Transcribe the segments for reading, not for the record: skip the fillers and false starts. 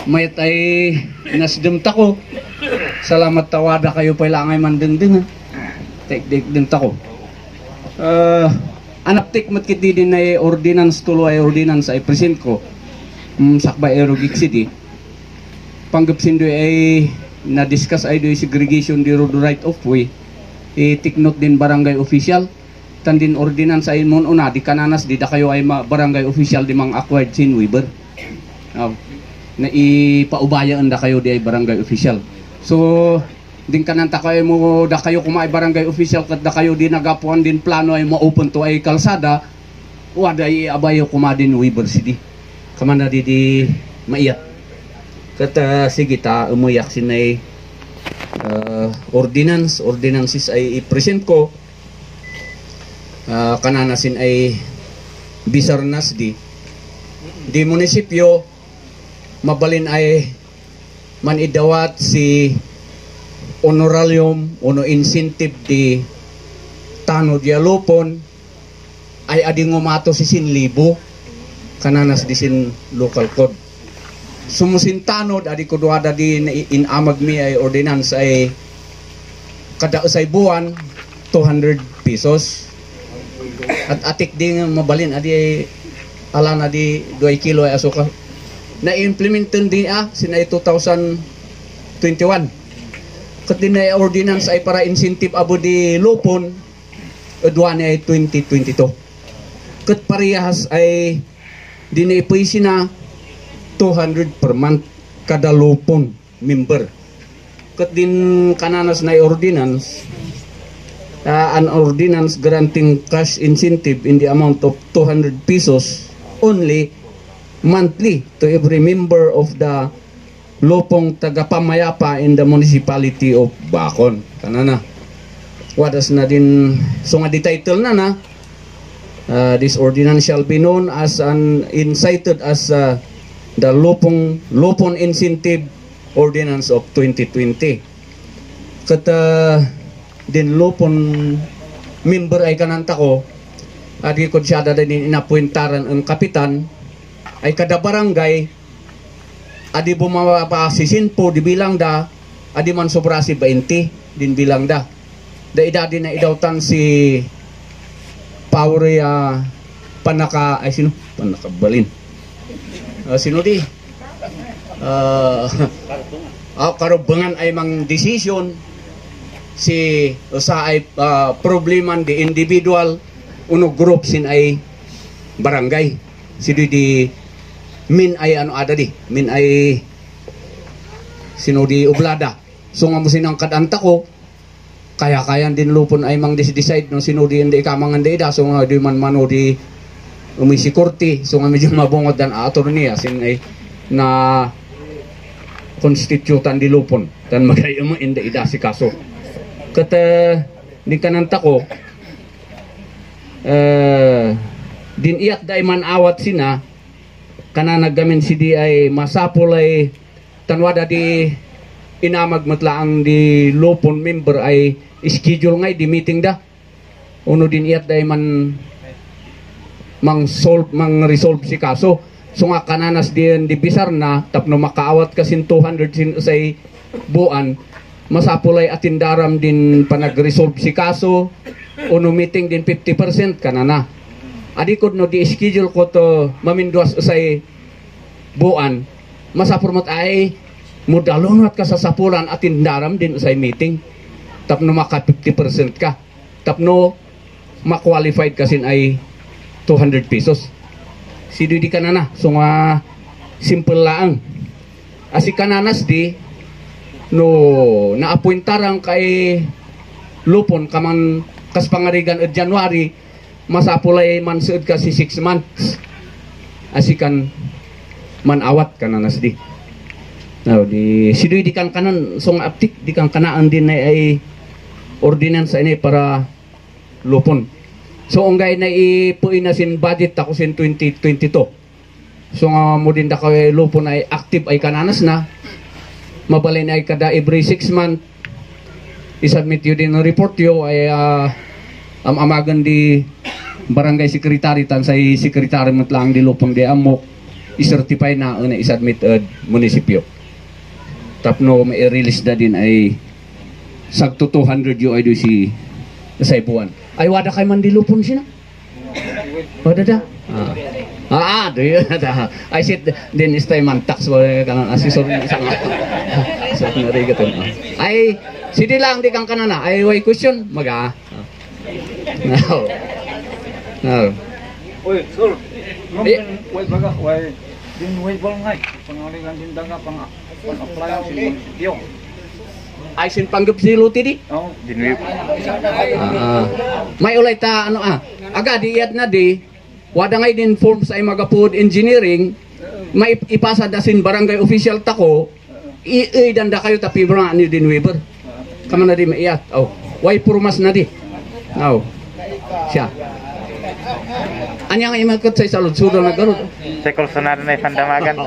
mayat ay nasdem tako. Salamat tawada kayo pa ilangay mandengdeng ha. Tek-tek tako. Anaptik matkiti din ay ordinance tulo ay ordinance ay present ko. Sakbay Aerogig City. Panggap ay na-discuss ay do segregation di road right of way. Tiknot din barangay official. Tandin ordinance ay mon una di kananas di da kayo ay barangay official di mang acquired sin waiver. Na ipaubayaan da kayo di ay barangay official. So din kananta kayo mo da kayo kumay barangay official kat da kayo di nagapuan din plano ay ma-open to ay kalsada wada ay abayo kumadin waiver city. Kamanda di maiyat. Kat sige ta umuyak sin ay ordinances ay i-present ko. Kananasin ay bisarnas di munisipyo mabalin ay manidawat si honorarium uno incentive di tanod yalupon ay ading umato si sinlibo kananas di sin local code sumusin tanod adi kuduada di inamag mi ay ordinance ay kada usay buwan 200 pesos. At atik din mabalin adi ay ala na di 2 kilo ay asuka na implementan din sinay 2021 kat din ay ordinance ay para incentive abo di lupon adwan ay 2022 kat parehas ay dinaipoy sina 200 per month kada lupon member kat din kananas na ordinance an ordinance granting cash incentive in the amount of 200 pesos only monthly to every member of the lupong tagapamayapa in the municipality of Bacon. Kanana. Wadas na din so nga di title na this ordinance shall be known as incited as the lupon incentive ordinance of 2020. Kata din lupon member ay kananta ko adi ko siya din inapuintaran ang kapitan ay kada barangay adi bumaba si sinpo di bilang da adi man sobra si 20 din bilang da ida din na idawtan si power panaka ay sino panakabalin sino di karubangan ay mang decision si usa ay probleman di individual uno group sin ay barangay si di min ay ano ada di min ay sino di oblada so nga mo sinang kadanta ko kaya din lupon ay mang decide no sino di hindi kamangan di da so nga di man mano di umisikurti so nga medyo mabungod dan attorney sin ay na konstitutan di lupon dan magayama hindi ida si kaso kata di kananta ko din iyak da man awat sina kana naggamin si di ay masapol ay tanwada di inamag matlaang di lupon member ay schedule ngay di meeting da uno din iyak da man mang resolve si kaso so nga kananas din di bisar na tapno makaawat kasin 200 sin say buan masapulay atindaram din panag-resolve si kaso uno meeting din 50% kanana adikod no di schedule ko to mamindwas usay buan masapurmat ay mudalunat ka sa sapulan atindaram din usay meeting tapno maka 50% ka tapno ma-qualified kasin ay 200 pesos sido di kanana so nga simple lang asi kananas di no naapuintarang kay lupon kaman kas pangarigan at January masapulay man suod kasi 6 months asikan man awat kananas di now di sidoy di kan kanan song aptik di kan kanaan din ay ordinance ini para lupon so unggay na ipuin na sin budget ako sin 2022 so nga mo din da kay lupon ay active ay kananas na mabalin ay kada every 6 months isubmit yun din ang report yun ay amagan di barangay secretary tan say secretary matlang di lupang di amok i-certify na ang isubmit munisipyo. Tapno may release na din ay sagto 200 yung ay do si sa ibuan. Ay wada kay mandilupon sina. Wada da. Do yun da. I said din is time man tax ba kanang asesor ni isang. So nari gaton. Ay sidi lang di kang kanana ay way question maga. Now. Now. Oy, sir. Way baga way din way bolngay. Pangalingan din daga pang-apply sa munisipyo. Ay sin panggap si Lutidi. Oh, dinwi. May ulay ta ano aga diet na di wada ngay din form sa mga food engineering may ipasa da sin barangay official tako danda kayo ta pibra ni din Weber. Kama na di maiyat. Oh, way purmas na di. Now. Siya. Anya nga imakot sa isalud-sudo na garod. Sekol sonar na pandamagan.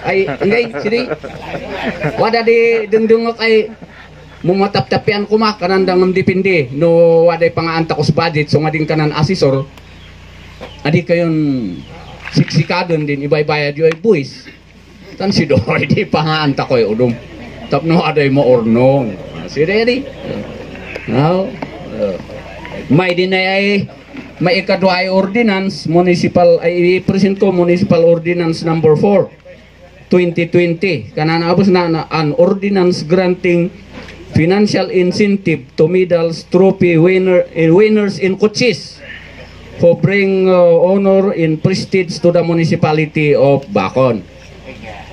Ay, ngay, sidi. Wada di dungdungok ay mumatap-tapian kuma kanandang dipindi no waday pangaanta ko sa budget so nga din kanan asesor. Adi kayon siksikadon din ibay-bayad yu ay buwis. Tan si Doy di pangaanta ko ay udom. Tapno aday mo ornong. Sidi di. Now, may din ay may ikadwa ay ordinance municipal ay i-present ko municipal ordinance number 4 2020 kanana abos na an ordinance granting financial incentive to medals trophy winners in coaches who bring honor in prestige to the municipality of Bacon.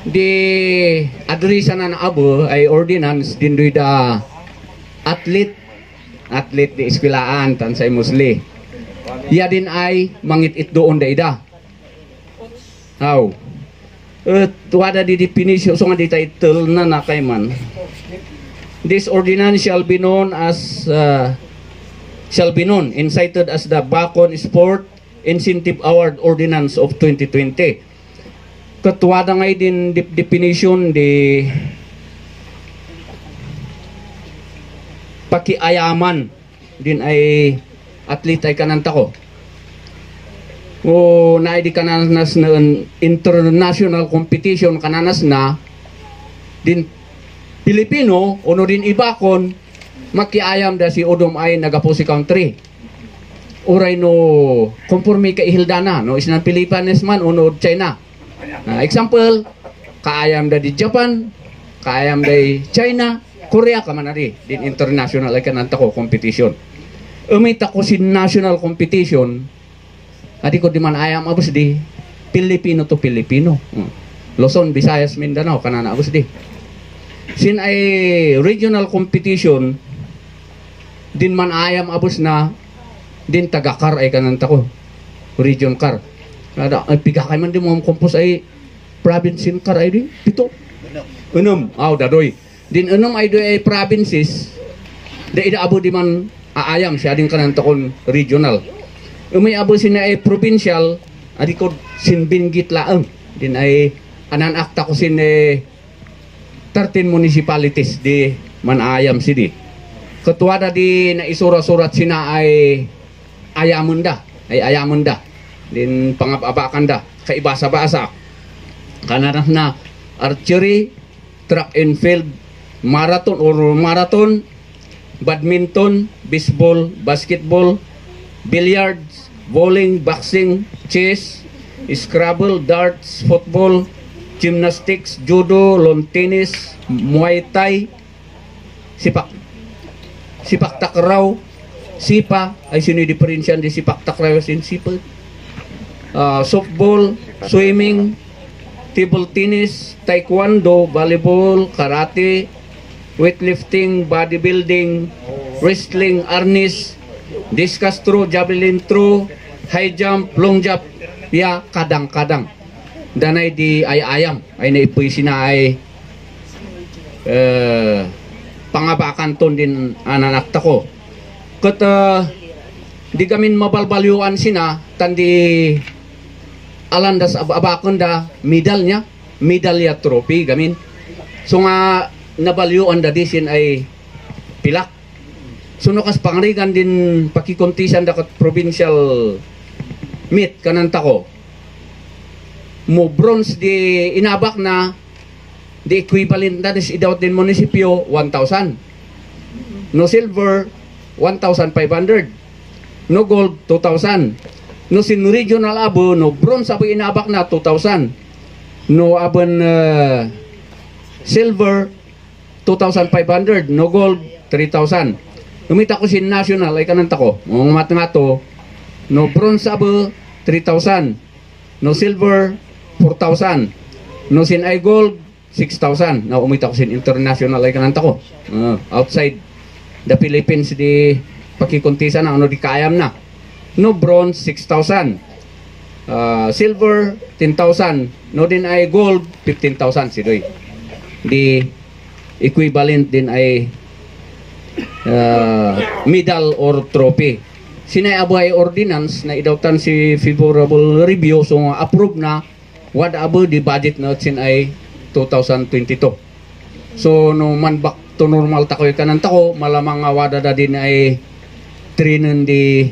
Di adresa na abo ay ordinance din do da athlete di eskwelaan tansay musli. Ya din ay mangit-it doon da ida. How? Wada di definition so nga di title na nakay man. This ordinance shall be known incited as the Bacon Sport Incentive Award Ordinance of 2020. Katwada ngay din definition di pakiayaman din ay athlete ay kananta ko. O naidi kananas na international competition kananas na din Pilipino uno din ibakon makiayam da si udom ay nagapo si country. Uray no konforme ka ihildana no isnan Pilipinas man uno China. Example kaayam da di Japan, kaayam da di China, Korea ka man ari din international ay kananta ko competition. Umita ko si national competition adi ko di man ayam abos di Pilipino to Pilipino. Luzon, Visayas, Mindanao kanana abos di. Sin ay regional competition din man ayam abos na din taga-car ay kananta ko. Region car. Kada ay pigakay man di mo kompos ay province car ay di pito. Unum, dadoy. Din unum ay do ay provinces. Da ida abo di man aayam siya din kananta kon regional. Umay abo sina ay provincial adi ko sinbinggit laeng. Din ay anan akta ko sin 13 municipalities di manayam sidi. Ketua di na isurat-surat sina ay ayamunda, din pangababakan da kay basa-basa. Kananas na archery, track and field, marathon, badminton, baseball, basketball, billiards, bowling, boxing, chess, Scrabble, darts, football, gymnastics, judo, lawn tennis, muay thai, sipak takraw, sipa, ay sinidiferensyan di sipak takraw sin sipa, softball, swimming, table tennis, taekwondo, volleyball, karate, weightlifting, bodybuilding, wrestling, arnis, discus throw, javelin throw, high jump, long jump, ya kadang-kadang. Danay di ayam ay naipuy sina ay pangabakan ton din ananakta ko. Kat di gamin mabalbalyuan sina tandi alandas abakon da medalya trophy gamin. So nga nabalyuan da disin ay pilak. So kas pangrigan din pakikontisan da kat provincial meet kananta ko. mo bronze di inabak na the equivalent na is idawat din munisipyo 1,000. No silver 1,500. No gold 2,000. No sin regional abo no bronze abo inabak na 2,000. No aban silver 2,500. No gold 3,000. Numita ko sin national ay kananta ko. Mga matmato no bronze abo 3,000. No silver 4,000. No sin ay gold 6,000. Na umita ko sin international ay kananta ko. Outside the Philippines di pakikuntisa na ano di kayam na. No bronze 6,000. Silver 10,000. No din ay gold 15,000 sidoy. Di equivalent din ay medal or trophy. Sinay abo ay ordinance na idawtan si favorable review so approve na wad abo di budget na sin ay 2022. So no man back to normal takoy kanan tako malamang nga wada da din ay training di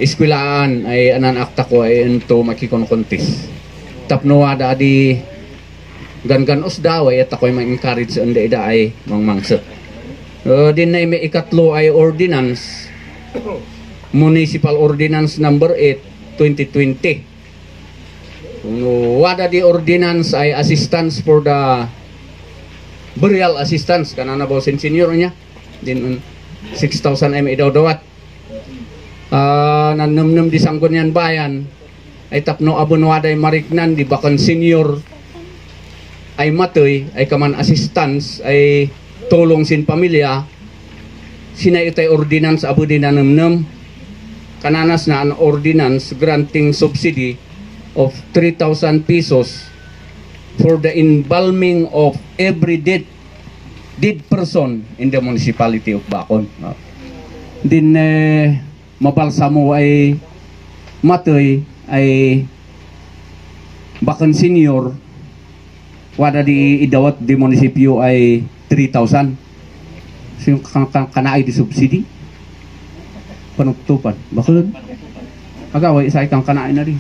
eskwelaan ay anan akta ko ay ento makikon contest. Tapno wada di gan usda way at ako'y ma-encourage anda ida ay mangmangsa. Din na may ikatlo ay ordinance, Municipal Ordinance number 8, 2020. Wada di ordinance ay assistance for the burial assistance kanana bawsin senior niya. Din 6,000 ay may daw-dawat. Nanumnum di Sangguniang Bayan ay tapno abon waday mariknan di bakan senior ay matoy ay kaman assistance ay tulong sin pamilya sinay itay ordinance abo din nanumnum kananas na an ordinance granting subsidy of 3,000 pesos for the embalming of every dead person in the municipality of Bacon. Din mabalsamo ay matoy ay Bacon senior wada di idawat di munisipyo ay 3,000. So yung kanaay di subsidy panugtupan bakit agaway isa ikang kanaay na rin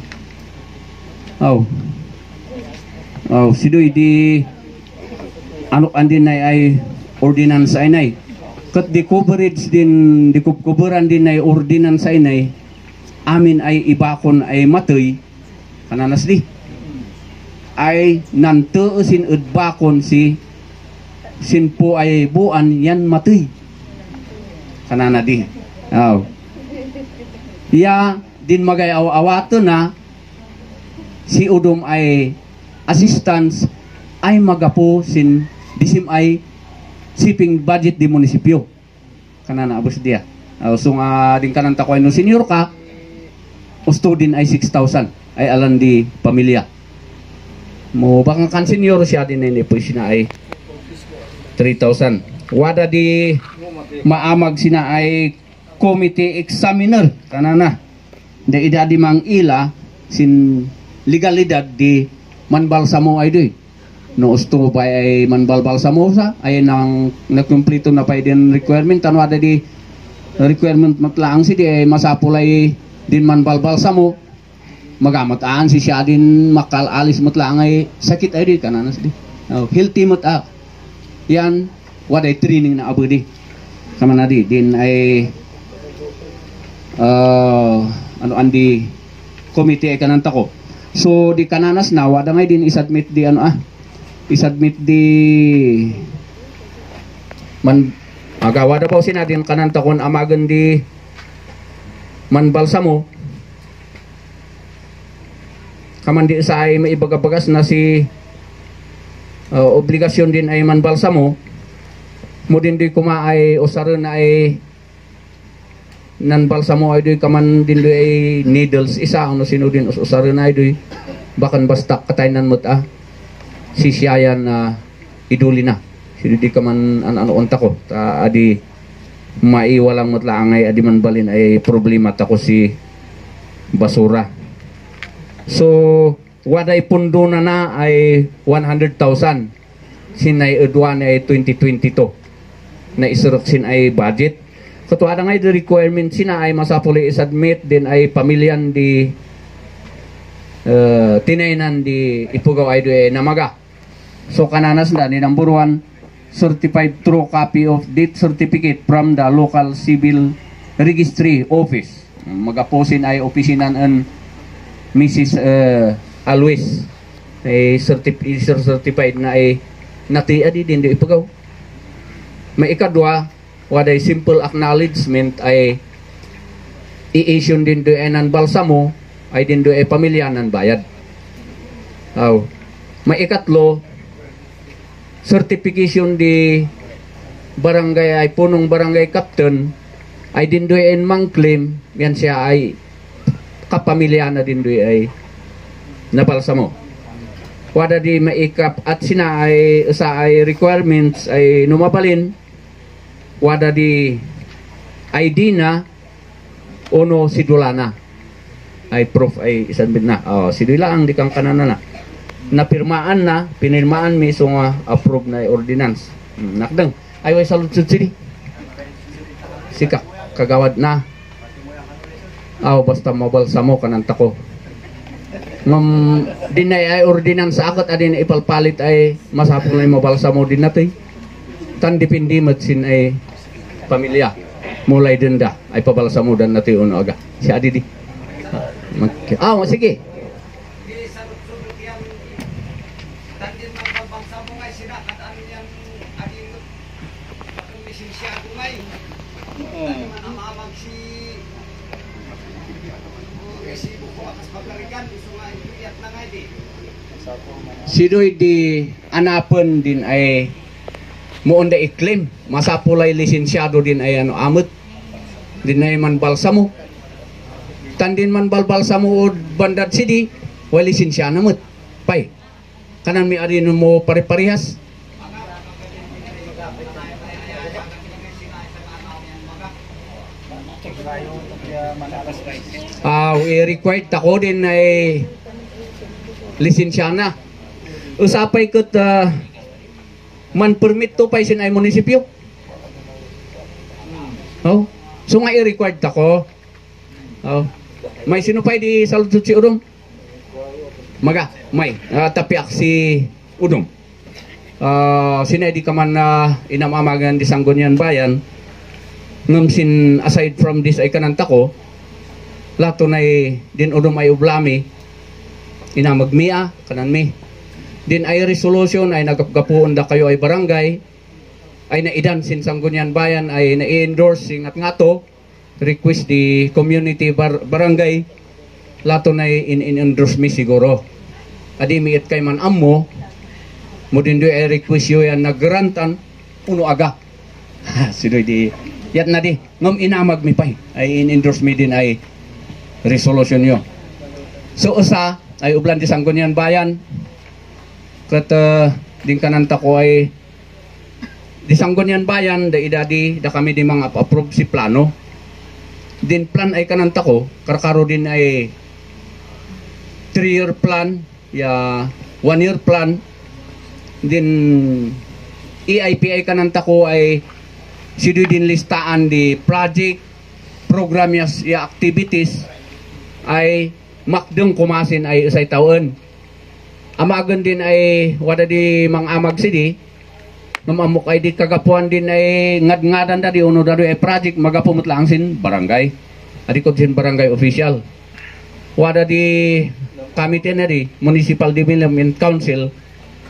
sidoy di ano andin ay ordinance ay nay kat di coverage din di kuburan din ay ordinance ay nay amin ay ibakon ay matoy kananas di ay nantuusin udbakon si sinpo ay buan yan matoy kanana di ya din magay awato na si udom ay assistance ay magapo sin disim ay siping budget di munisipyo kanana abos dia so nga din kananta ko ay no senior ka usto din ay 6,000 ay alan di pamilya mo baka kan senior siya din ay po sina ay 3,000 wada di maamag sina ay committee examiner kanana da ida di mang ila sin legalidad di manbalsamo ay doy no usto ba ay manbalbalsamo sa ay nang nakumplito na pa din requirement tanwa da di requirement matlaang si di ay masapulay din manbalbalsamo magamat si siya din makalalis matlaang ay sakit ay di kananas di healthy mata yan waday training na abudi kama na di din ay ano andi committee ay kananta ko so di kananas na wada ngay din isubmit di isubmit di man agawada pa sinadin kananta kon amagan di manbalsamo kaman di sa ay maibagabagas na si obligasyon din ay manbalsamo mo din di kuma ay usaron na ay nanbalsamo ay doy kaman din doy ay needles isa ano sino din usaron na ay doy bakan basta kataynan mo't si siyayan na iduli na sino di kaman ano unta ko ta adi maiwalang mo't lang ay adi manbalin ay problema ta ko si basura so waday pundo na ay 100,000 sinay udwan ay 2022 na isurok sin ay budget katuwa na nga the requirement sina ay masapuli isubmit din ay pamilyan di tinainan di Ifugao ay doy namaga. So kananas na ni number 1, certified true copy of death certificate from the local civil registry office. Magaposin ay opisinan an Mrs. Always ay certified na ay nati adi din di Ifugao. May ikadwa, waday simple acknowledgement ay i-issue din do enan balsamo ay din do ay pamilya ng bayad. May ikatlo, certification di barangay ay punong barangay captain ay din do ay mangclaim yan siya ay kapamilya na din do ay nabalsamo. Wada di maikap at sina ay sa ay requirements ay numabalin wada di ID na uno sidulana ay proof ay isabit na sidula ang di kang kanana na napirmaan na pinirmaan miso nga approve na ordinance nakdang ay way saludsud sidi sika kagawad na basta mabalsamo kananta ko dinay ay ordinance akot adin ipalpalit ay masapol na mabalsamo din natin tan dipindi matsin ay pamilya mulai denda ay pabalsamo dan natin uno aga si adi di sige. Sidoy di anapen din ay muunda i-claim masapulay lisensyado din ay amot din ay man balsamo tandin man balsamo o bandad sidi wali lisensya namot pay kanan mi ari mo pare-parehas required tako din ay lisensya na usapay ket man permit to pay sin ay munisipyo so nga i-required tako may sinupay di saludsud si Udong maga may tapiak si Udong sinay di ka man inamamagan di Sangguniang Bayan ngam sin aside from this ay kananta ko lato na din Udong ay ublami inamagmia kanan mi din ay resolution ay nagapgapuon da kayo ay barangay ay naidan sin Sangguniang Bayan ay na-endorse singat nga to request di community barangay lato na in-endorse mi siguro adi miit kay man ammo mo din do ay request yo yan nagrantan uno aga sidoy di yat na di ngam inamag mi pay ay in-endorse mi din ay resolution yo so usa ay ublan di Sangguniang Bayan kat din kananta ko ay di Sangguniang Bayan da idadi da kami di mga approve si plano din plan ay kananta ko karkaro din ay 3-year plan 1-year plan din EIP ay kananta ko ay sido din listaan di project program ya activities ay makdeng kumasin ay usay taon amagan din ay wada di amag sidi mamamuk ay di kagapuan din ay ngad-ngadan da di uno da ay project magapumut lang sin barangay adikot sin barangay official wada di committee na di municipal development council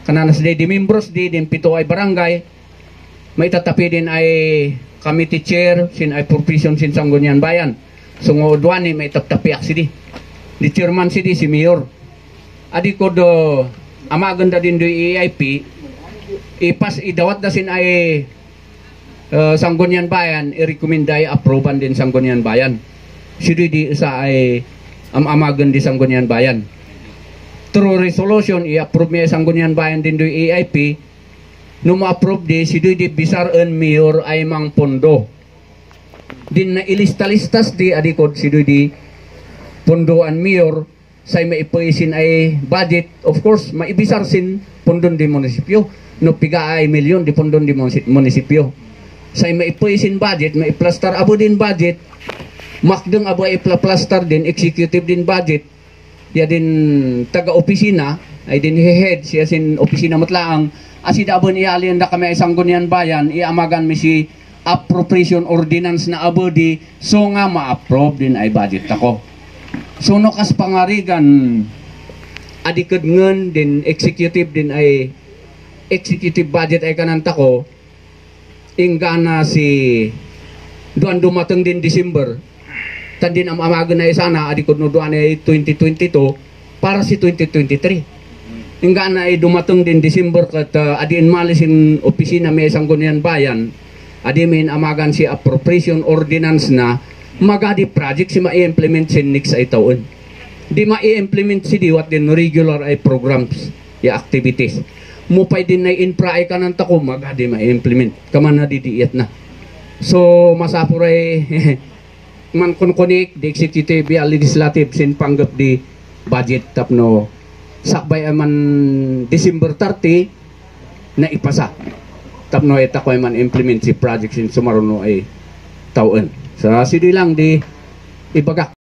kananas di membros di din pito ay barangay may tatapi din ay committee chair sin ay profession sin Sangguniang Bayan sungo duani may tatapiak sidi di chairman sidi si mayor adikot do amagan da din do EIP ipas idawat dasin ay Sangguniang Bayan i-recommenda ay approvean din Sangguniang Bayan sidi di sa ay amagan di Sangguniang Bayan through resolution i-approve mi Sangguniang Bayan din do EIP no ma-approve di sidi di bisar en mayor ay mang pondo din na ilista-listas di adikod sidi di pondo an mayor say maipuisin ay budget of course maibisar sin pondon di munisipyo no piga ay milyon di pondon di munisipyo say maipuisin budget maiplastar abo din budget makdeng abo ay plaster din executive din budget ya din taga-opisina, ay din head siya sin opisina matlaang, asidabon ialin na kami isang Gunian Bayan, iamagan mi si appropriation ordinance na abodi, so nga ma-approve din ay budget ako. So no kas pangarigan, adikad ngen din executive din ay executive budget ay kananta ko, ingana si duan dumateng din December, tandin ang amagan na sana, adikad no duan ay 2022, para si 2023. Ingana ay dumateng din December kat adiin malisin opisina may isang Gunian Bayan, adimin amagan si appropriation ordinance na magadi project si ma-implement sin next ay taon. Di ma-implement si diwat din regular ay programs, ya activities. Mupay din na infra ay kanang tako, magadi ma-implement. Kaman na didiit na. So, masapuray, man kunkunik, di executive, ya legislative, sin panggap di budget tapno, sakbay man December 30, na ipasa. Tapno ita ko ay man implement si project sin sumaruno ay taon. So, sidi lang di ibagak.